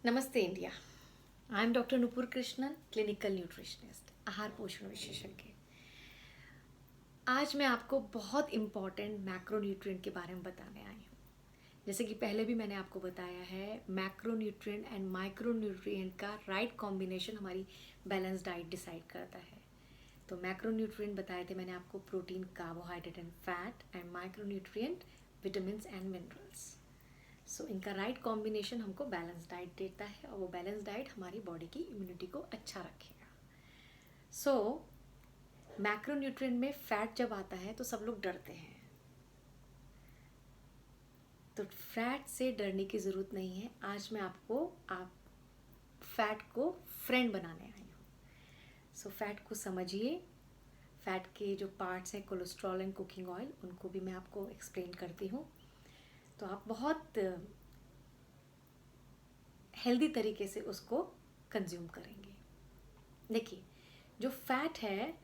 नमस्ते India. I am doctor Nupur Krishnan, clinical nutritionist, आहार पोषण विशेषज्ञ। आज मैं आपको बहुत इम्पॉर्टेंट मैक्रोन्यूट्रिएंट के बारे में बताने आई हूँ। जैसे कि पहले भी मैंने आपको बताया है, मैक्रोन्यूट्रिएंट एंड माइक्रोन्यूट्रिएंट का राइट कॉम्बिनेशन हमारी बैलेंस डाइट डिसाइड करता है। तो मैक्रोन्यूट्रिएंट बताए थे मैंने आपको, protein, carbohydrate and fat, and micronutrient vitamin and minerals. So इनका राइट कॉम्बिनेशन हमको बैलेंस डाइट देता है, और वो बैलेंस डाइट हमारी बॉडी की इम्यूनिटी को अच्छा रखेगा। सो मैक्रोन्यूट्रिएंट में फैट जब आता है तो सब लोग डरते हैं। तो फैट से डरने की ज़रूरत नहीं है। आज मैं आपको फैट को फ्रेंड बनाने आई हूँ। सो फैट को समझिए। फैट के जो पार्ट्स हैं, कोलेस्ट्रॉल एंड कुकिंग ऑयल, उनको भी मैं आपको एक्सप्लेन करती हूँ। तो आप बहुत हेल्दी तरीके से उसको कंज्यूम करेंगे। देखिए, जो फैट है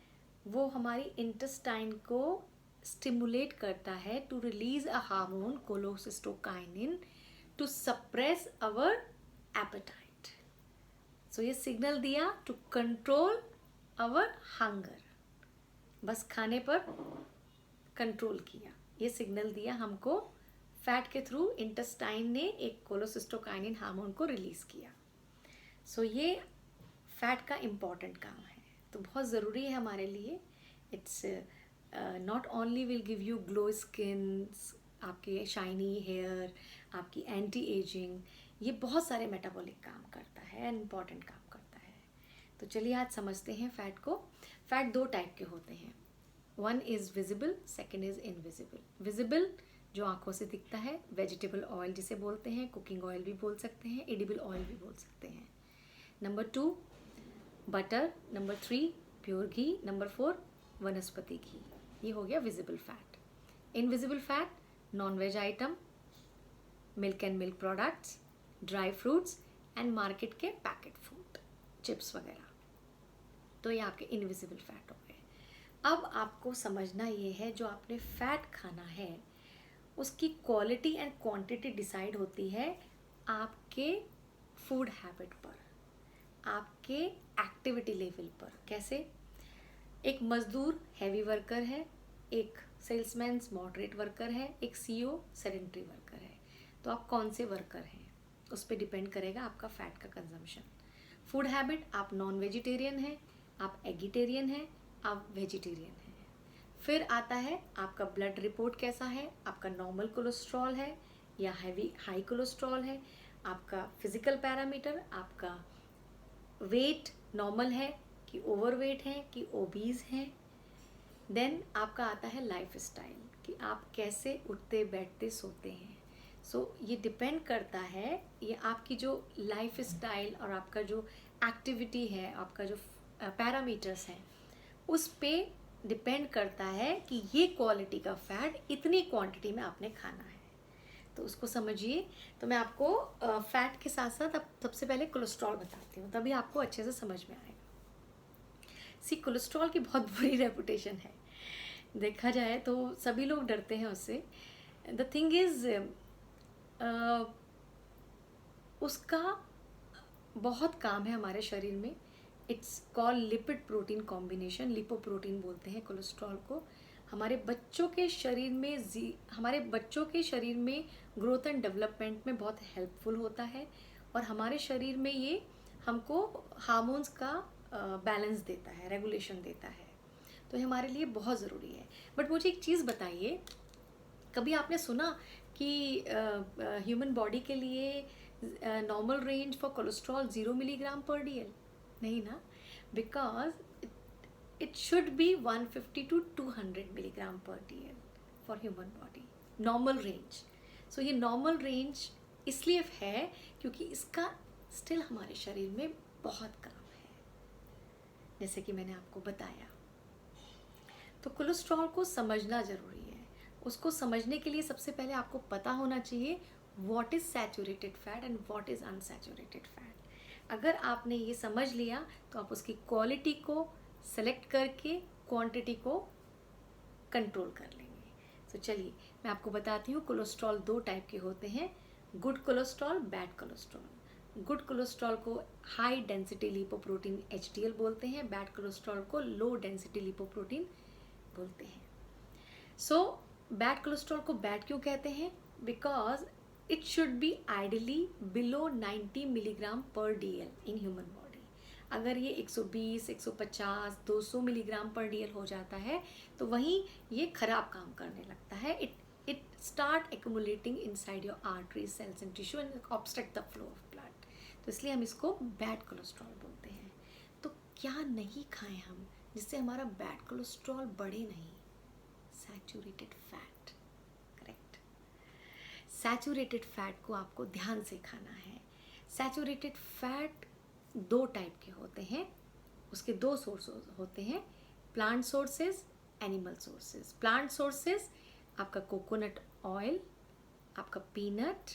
वो हमारी इंटेस्टाइन को स्टिमुलेट करता है to release a hormone cholecystokinin to suppress our appetite. So ये सिग्नल दिया टू कंट्रोल अवर हंगर, बस खाने पर कंट्रोल किया, ये सिग्नल दिया हमको। फैट के थ्रू इंटेस्टाइन ने एक कोलोसिस्टोकाइनिन हार्मोन को रिलीज किया। सो ये फैट का इम्पॉर्टेंट काम है, तो बहुत ज़रूरी है हमारे लिए। It's not only will give you glow skin, आपके शाइनी हेयर, आपकी एंटी एजिंग, ये बहुत सारे मेटाबॉलिक काम करता है, इम्पॉर्टेंट काम करता है। तो चलिए आज समझते हैं फैट को। फैट दो टाइप के होते हैं, one is visible, second is invisible. Visible जो आंखों से दिखता है, वेजिटेबल ऑयल जिसे बोलते हैं, कुकिंग ऑयल भी बोल सकते हैं, एडिबल ऑयल भी बोल सकते हैं। Number 2 butter, number 3 pure ghee, number 4 vanaspati ghee. ये हो गया visible fat. Invisible fat, non veg item, milk and milk products, dry fruits and market के पैकेट फूड, चिप्स वगैरह। तो ये आपके इनविजिबल फैट हो गए। अब आपको समझना ये है, जो आपने फैट खाना है उसकी क्वालिटी एंड क्वांटिटी डिसाइड होती है आपके फूड हैबिट पर, आपके एक्टिविटी लेवल पर। कैसे? एक मजदूर हैवी वर्कर है, एक सेल्समैन मॉडरेट वर्कर है, एक सीईओ सेडेंटरी वर्कर है। तो आप कौन से वर्कर हैं उस पर डिपेंड करेगा आपका फैट का कंजम्पशन। फूड हैबिट, आप नॉन वेजिटेरियन हैं, आप एगिटेरियन हैं, आप वेजिटेरियन हैं। फिर आता है आपका ब्लड रिपोर्ट कैसा है, आपका नॉर्मल कोलेस्ट्रॉल है या हैवी हाई कोलेस्ट्रॉल है, आपका फिजिकल पैरामीटर, आपका वेट नॉर्मल है कि ओवरवेट है कि ओबीज हैं। देन आपका आता है लाइफ स्टाइल, कि आप कैसे उठते बैठते सोते हैं। सो ये डिपेंड करता है, ये आपकी जो लाइफ स्टाइल और आपका जो एक्टिविटी है, आपका जो पैरामीटर्स हैं, उस पे डिपेंड करता है कि ये क्वालिटी का फैट इतनी क्वांटिटी में आपने खाना है। तो उसको समझिए। तो मैं आपको फैट के साथ साथ अब सबसे पहले कोलेस्ट्रॉल बताती हूँ, तभी आपको अच्छे से समझ में आएगा। सी, कोलेस्ट्रॉल की बहुत बुरी रेपुटेशन है, देखा जाए तो सभी लोग डरते हैं उससे। द थिंग इज, उसका बहुत काम है हमारे शरीर में। It's called lipid protein combination, lipoprotein बोलते हैं कोलेस्ट्रॉल को। हमारे बच्चों के शरीर में ग्रोथ एंड डेवलपमेंट में बहुत हेल्पफुल होता है, और हमारे शरीर में ये हमको हार्मोन्स का बैलेंस देता है, रेगुलेशन देता है। तो ये हमारे लिए बहुत ज़रूरी है। बट मुझे एक चीज़ बताइए, कभी आपने सुना कि ह्यूमन बॉडी के लिए normal range for cholesterol 0 milligram पर डीएल? नहीं ना, because it should be 150 to 200 milligram per dl for human body, normal range. So ये normal range इसलिए है क्योंकि इसका still हमारे शरीर में बहुत काम है, जैसे कि मैंने आपको बताया। तो कोलेस्ट्रॉल को समझना ज़रूरी है। उसको समझने के लिए सबसे पहले आपको पता होना चाहिए what is saturated fat and what is unsaturated fat. अगर आपने ये समझ लिया तो आप उसकी क्वालिटी को सेलेक्ट करके क्वांटिटी को कंट्रोल कर लेंगे। तो चलिए मैं आपको बताती हूँ। कोलेस्ट्रॉल दो टाइप के होते हैं, good cholesterol, bad cholesterol. Good cholesterol को हाई डेंसिटी लिपोप्रोटीन HDL बोलते हैं, बैड कोलेस्ट्रॉल को लो डेंसिटी लिपोप्रोटीन बोलते हैं। सो बैड कोलेस्ट्रॉल को बैड क्यों कहते हैं? Because it should be ideally below 90 milligram पर DL इन ह्यूमन बॉडी। अगर ये 120, 150, 200 मिलीग्राम पर DL हो जाता है तो वहीं ये खराब काम करने लगता है। It start accumulating inside your artery, cells and tissue and obstruct the flow of blood. तो इसलिए हम इसको बैड कोलेस्ट्रॉल बोलते हैं। तो क्या नहीं खाएं हम जिससे हमारा बैड कोलेस्ट्रॉल बढ़े नहीं? Saturated fat, correct. Saturated fat को आपको ध्यान से खाना है। सैचुरेटेड फैट 2 टाइप के होते हैं, उसके 2 सोर्सेज होते हैं, plant sources, animal sources. Plant sources आपका कोकोनट ऑयल, आपका पीनट,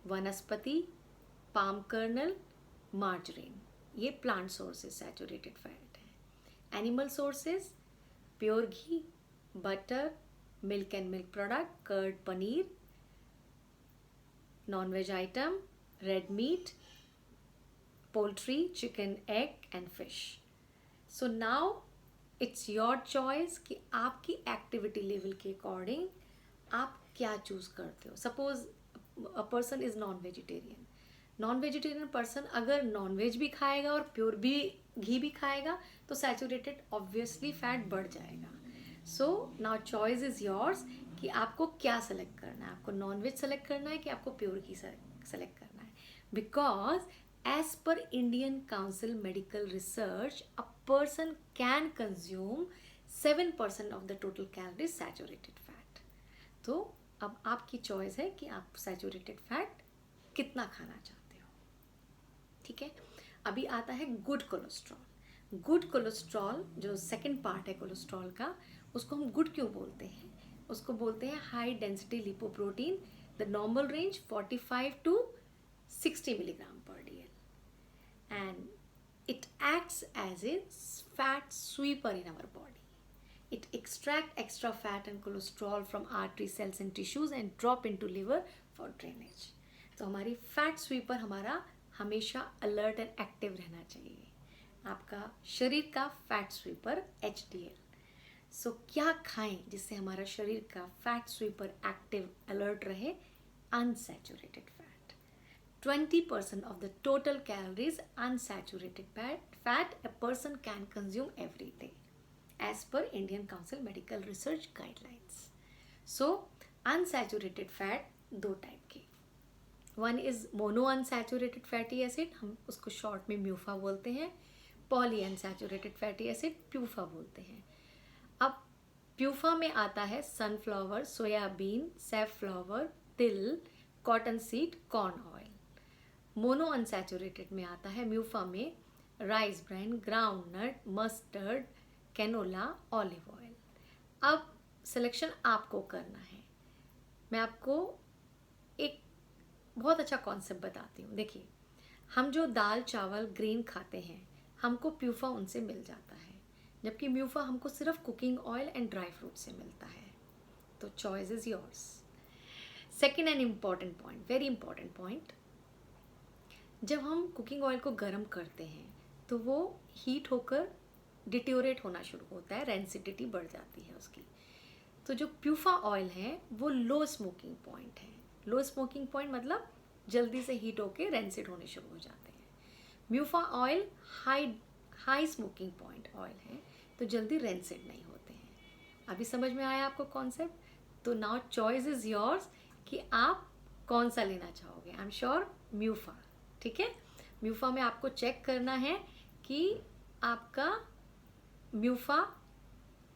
वनस्पति, पाम कर्नल, मार्जरीन, ये प्लांट सोर्सेज सैचुरेटेड फैट है। Animal sources pure ghee, butter, milk and milk product, curd, paneer, non veg item, red meat, poultry, chicken, egg and fish. So now it's your choice कि आपकी activity level के according आप क्या choose करते हो। Suppose a person is non vegetarian, non vegetarian person अगर non veg भी खाएगा और प्योर भी घी भी खाएगा तो सैचुरेटेड ऑब्वियसली फैट बढ़ जाएगा। So now choice is yours कि आपको क्या सेलेक्ट करना है, आपको नॉन वेज सेलेक्ट करना है कि आपको प्योर घी सेलेक्ट करना है। Because as per Indian Council Medical Research, a person can consume 7% of the total calories saturated fat. तो अब आपकी चॉइस है कि आप सैचुरेटेड फैट कितना खाना चाहते हो। ठीक है, अभी आता है गुड कोलेस्ट्रॉल। गुड कोलेस्ट्रॉल जो सेकंड पार्ट है कोलेस्ट्रॉल का, उसको हम गुड क्यों बोलते हैं? उसको बोलते हैं high density lipoprotein, the normal range 45 to 60 milligram पर DL, and it acts as a fat sweeper in our body. It extracts extra fat and cholesterol from artery cells and tissues and drop into liver for drainage. तो हमारी fat sweeper हमारा हमेशा alert and active रहना चाहिए, आपका शरीर का fat sweeper HDL। सो क्या खाएं जिससे हमारा शरीर का फैट स्वीपर एक्टिव अलर्ट रहे? Unsaturated fat. 20% of the total calories unsaturated fat a person can consume every day as per Indian Council Medical Research Guidelines. So unsaturated fat 2 type के, one is mono unsaturated fatty acid, हम उसको short में म्यूफा बोलते हैं। Poly unsaturated fatty acid PUFA बोलते हैं। अब PUFA में आता है सनफ्लावर, सोयाबीन, सैफफ्लावर, तिल, cotton seed, corn oil. Mono unsaturated में आता है म्यूफा में rice bran, groundnut, mustard, canola, olive oil. अब सिलेक्शन आपको करना है। मैं आपको एक बहुत अच्छा कॉन्सेप्ट बताती हूँ। देखिए, हम जो दाल चावल ग्रीन खाते हैं हमको प्यूफा उनसे मिल जाता है, जबकि म्यूफा हमको सिर्फ cooking oil and dry fruit से मिलता है। तो choice is yours. Second and important point, very important point, जब हम कुकिंग ऑयल को गर्म करते हैं तो वो हीट होकर डिट्योरेट होना शुरू होता है, रेंसिडिटी बढ़ जाती है उसकी। तो जो प्यूफा ऑयल है वो लो स्मोकिंग पॉइंट है। लो स्मोकिंग पॉइंट मतलब जल्दी से हीट होके रेंसिड होने शुरू हो जाते हैं। MUFA oil high smoking point oil है तो जल्दी रेंसिड नहीं होते हैं। अभी समझ में आया आपको कॉन्सेप्ट? तो नाउ चॉइस इज योर्स कि आप कौन सा लेना चाहोगे। I am sure MUFA. ठीक है, म्यूफा में आपको चेक करना है कि आपका म्यूफा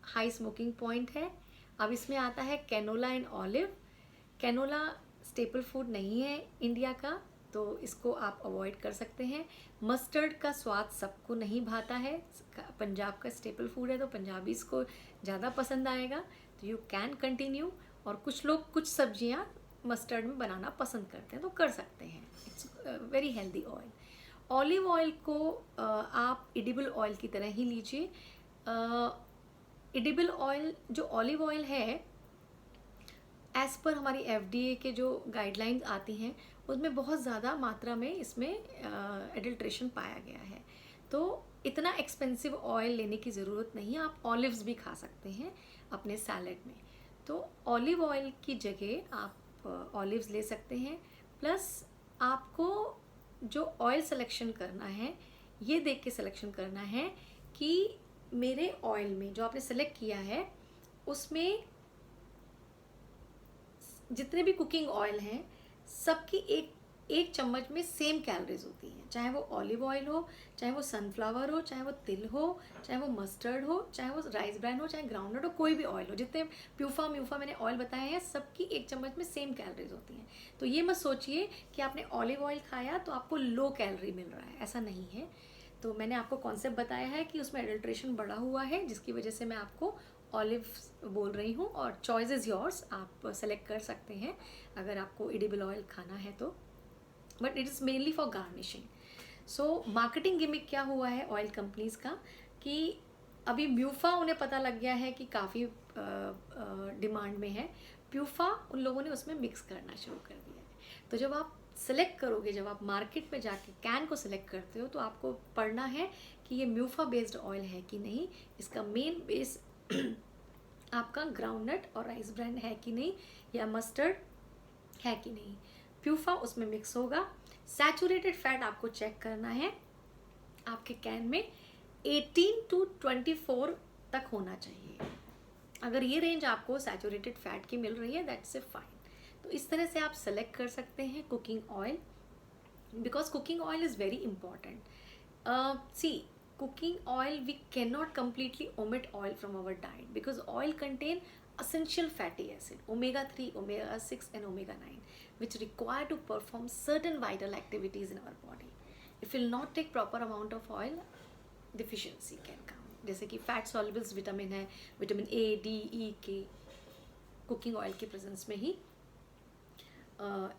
हाई स्मोकिंग पॉइंट है। अब इसमें आता है canola and olive. Canola staple food नहीं है इंडिया का, तो इसको आप अवॉइड कर सकते हैं। मस्टर्ड का स्वाद सबको नहीं भाता है, पंजाब का स्टेपल फूड है तो पंजाबीज को ज़्यादा पसंद आएगा, तो यू कैन कंटिन्यू। और कुछ लोग कुछ सब्जियां मस्टर्ड में बनाना पसंद करते हैं तो कर सकते हैं। It's very healthy oil. Olive oil को आप एडिबल ऑयल की तरह ही लीजिए। एडिबल ऑयल जो ऑलिव ऑयल है एज़ पर हमारी FDA के जो गाइडलाइंस आती हैं उसमें बहुत ज़्यादा मात्रा में इसमें एडल्ट्रेशन पाया गया है। तो इतना एक्सपेंसिव ऑयल लेने की ज़रूरत नहीं है, आप ऑलिव्स भी खा सकते हैं अपने सैलेड में। तो ऑलिव ऑयल की जगह आप ऑलिव्स ले सकते हैं। प्लस आपको जो ऑयल सिलेक्शन करना है ये देख के सिलेक्शन करना है कि मेरे ऑयल में जो आपने सेलेक्ट किया है उसमें जितने भी कुकिंग ऑयल हैं सबकी एक एक चम्मच में सेम कैलोरीज होती हैं, चाहे वो ऑलिव ऑयल हो, चाहे वो सनफ्लावर हो, चाहे वो तिल हो, चाहे वो मस्टर्ड हो, चाहे वो राइस ब्रांड हो, चाहे ग्राउंडनट हो, कोई भी ऑयल हो। जितने प्यूफा म्यूफा मैंने ऑयल बताए हैं सबकी एक चम्मच में सेम कैलोरीज होती हैं। तो ये मत सोचिए कि आपने ऑलिव ऑयल खाया तो आपको लो कैलोरी मिल रहा है, ऐसा नहीं है। तो मैंने आपको कॉन्सेप्ट बताया है कि उसमें एडल्ट्रेशन बढ़ा हुआ है जिसकी वजह से मैं आपको ऑलिव बोल रही हूँ, और चॉइस इज़ योर्स, आप सेलेक्ट कर सकते हैं अगर आपको एडिबल ऑयल खाना है तो, but it is mainly for garnishing. So marketing gimmick क्या हुआ है ऑयल कंपनीज का कि अभी म्यूफा उन्हें पता लग गया है कि काफ़ी डिमांड में है, प्यूफा उन लोगों ने उसमें मिक्स करना शुरू कर दिया है। तो जब आप सेलेक्ट करोगे, जब आप मार्केट में जाके कैन को सिलेक्ट करते हो तो आपको पढ़ना है कि ये म्यूफा बेस्ड ऑयल है कि नहीं, इसका मेन बेस आपका ग्राउंडनट और राइस ब्रांड है कि नहीं, या मस्टर्ड है कि नहीं, प्यूफा उसमें मिक्स होगा। सैचुरेटेड फैट आपको चेक करना है, आपके कैन में 18 to 24 तक होना चाहिए। अगर ये रेंज आपको सैचुरेटेड फैट की मिल रही है दैट्स ए फाइन। तो इस तरह से आप सेलेक्ट कर सकते हैं cooking oil, because cooking oil is very important. See, cooking oil we cannot completely omit oil from our diet because oil contain essential fatty acid omega 3, omega 6 and omega 9 which require to perform certain vital activities in our body. If we'll not take proper amount of oil, deficiency can come. जैसे कि fat सॉल्युबल्स vitamin है, vitamin A, D, ई के cooking oil के presence में ही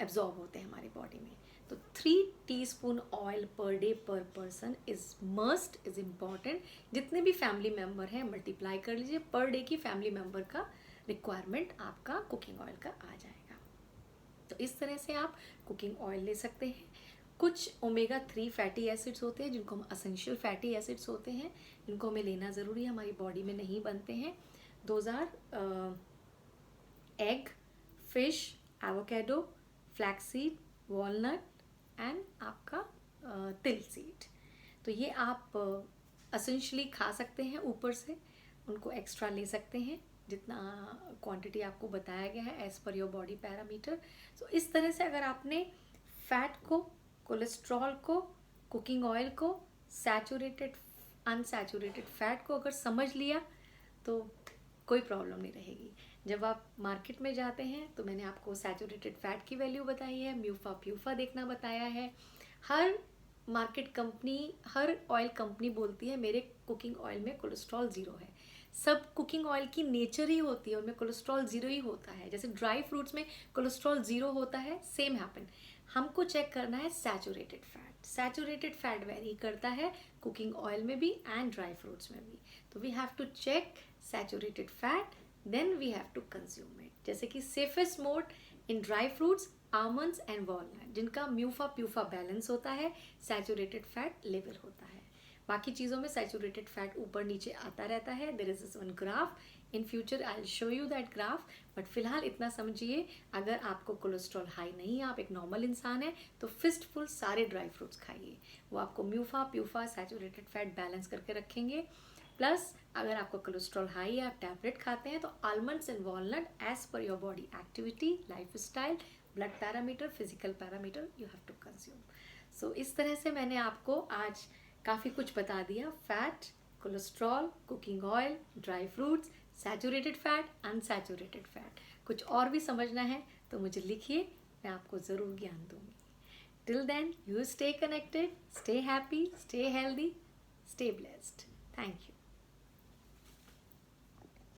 absorb होते हैं हमारी body में। तो 3 टीस्पून ऑयल पर डे पर person is must, is important. जितने भी फैमिली मेम्बर हैं मल्टीप्लाई कर लीजिए, पर डे की फैमिली मेम्बर का रिक्वायरमेंट आपका कुकिंग ऑयल का आ जाएगा। तो इस तरह से आप कुकिंग ऑयल ले सकते हैं। कुछ ओमेगा 3 फैटी एसिड्स होते हैं जिनको हम असेंशियल फैटी एसिड्स होते हैं, जिनको हमें लेना ज़रूरी है, हमारी बॉडी में नहीं बनते हैं। Those are egg, fish, avocado, flaxseed, walnut and आपका तिल सीड। तो ये आप असेंशली खा सकते हैं, ऊपर से उनको एक्स्ट्रा ले सकते हैं जितना क्वांटिटी आपको बताया गया है as per your body parameter. तो इस तरह से अगर आपने फैट को, कोलेस्ट्रॉल को, कुकिंग ऑयल को, सैचुरेटेड अनसैचुरेटेड फैट को अगर समझ लिया तो कोई प्रॉब्लम नहीं रहेगी। जब आप मार्केट में जाते हैं तो मैंने आपको सैचुरेटेड फैट की वैल्यू बताई है, म्यूफा प्यूफा देखना बताया है। हर मार्केट कंपनी, हर ऑयल कंपनी बोलती है मेरे कुकिंग ऑयल में कोलेस्ट्रॉल ज़ीरो है। सब कुकिंग ऑयल की नेचर ही होती है, उनमें कोलेस्ट्रॉल ज़ीरो ही होता है। जैसे ड्राई फ्रूट्स में कोलेस्ट्रॉल ज़ीरो होता है, सेम हैपन। हमको चेक करना है saturated fat. Saturated fat very करता है कुकिंग ऑयल में भी एंड ड्राई फ्रूट्स में भी। तो we have to check saturated fat, then we have to consume it. जैसे कि safest mode in dry fruits, almonds and walnut, जिनका म्यूफा प्यूफा बैलेंस होता है, सैचुरेटेड फैट लेवल होता है। बाकी चीज़ों में सैचुरेटेड फैट ऊपर नीचे आता रहता है। There is one graph, in future I will show you that graph, but फिलहाल इतना समझिए, अगर आपको कोलेस्ट्रॉल हाई नहीं है, आप एक नॉर्मल इंसान है, तो फिस्टफुल सारे ड्राई फ्रूट्स खाइए, वो आपको म्यूफा प्यूफा सैचुरेटेड फैट बैलेंस करके रखेंगे। प्लस अगर आपको कोलेस्ट्रॉल हाई है, आप टैबलेट खाते हैं, तो almonds and walnut as per your body activity, lifestyle, blood parameter, physical parameter you have to consume. So इस तरह से मैंने आपको आज काफ़ी कुछ बता दिया, fat, cholesterol, cooking oil, dry fruits, saturated fat, unsaturated fat. कुछ और भी समझना है तो मुझे लिखिए, मैं आपको ज़रूर ज्ञान दूंगी। Till then, you stay connected, stay happy, stay healthy, stay blessed. Thank you.